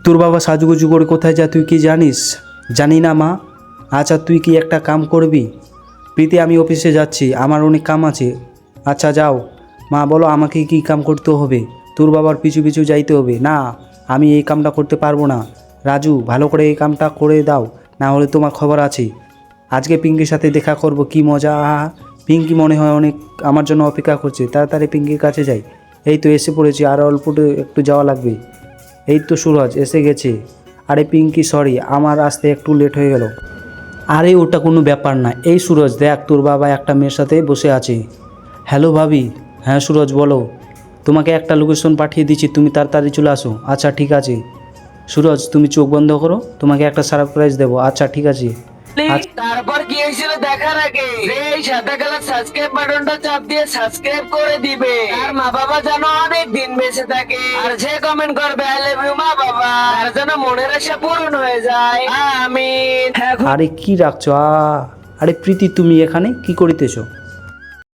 তোর বাবা সাজুগুজু করে কোথায় যা তুই কি জানিস? জানি না মা। আচ্ছা তুই কি একটা কাম করবি? প্রীতি আমি অফিসে যাচ্ছি, আমার অনেক কাম আছে। আচ্ছা যাও। মা বলো আমাকে কি কাম করতে হবে? তোর বাবার পিছু পিছু যাইতে হবে? না, আমি এই কামটা করতে পারবো না। রাজু ভালো করে এই কামটা করে দাও, না হলে তোমার খবর আছে। আজকে পিঙ্কির সাথে দেখা করব, কি মজা! আহা, পিঙ্কি মনে হয় অনেক আমার জন্য অপেক্ষা করছে। তাড়াতাড়ি পিঙ্কির কাছে যাই। এই তো এসে পড়েছি, আর অল্প একটু যাওয়া লাগবে। এই তো সুরজ এসে গেছে। আরে পিঙ্কি সরি, আমার আসতে একটু লেট হয়ে গেল। আরে ওটা কোনো ব্যাপার না। এই সুরজ দেখ, তোর বাবা একটা মেয়ের সাথে বসে আছে। হ্যালো ভাবি। হ্যাঁ সুরজ বলো। তোমাকে একটা লোকেশন পাঠিয়ে দিচ্ছি, তুমি তাড়াতাড়ি চলে আসো। আচ্ছা ঠিক আছে। সুরজ তুমি চোখ বন্ধ করো, তোমাকে একটা সারপ্রাইজ দেবো। আচ্ছা ঠিক আছে। তারপর কি হয়েছিল দেখার আগে এই সাদা কালার সাবস্ক্রাইব বাটনটা চাপ দিয়ে সাবস্ক্রাইব করে দিবে। আর মা বাবা যেন অনেক দিন বেঁচে থাকে, আর যে কমেন্ট করবে আই লাভ ইউ মা বাবা, তার যেন মনের আশা পূরণ হয়ে যায়। আমিন। আরে কি রাখছো? আরে প্রীতি তুমি এখানে কি করিতেছো?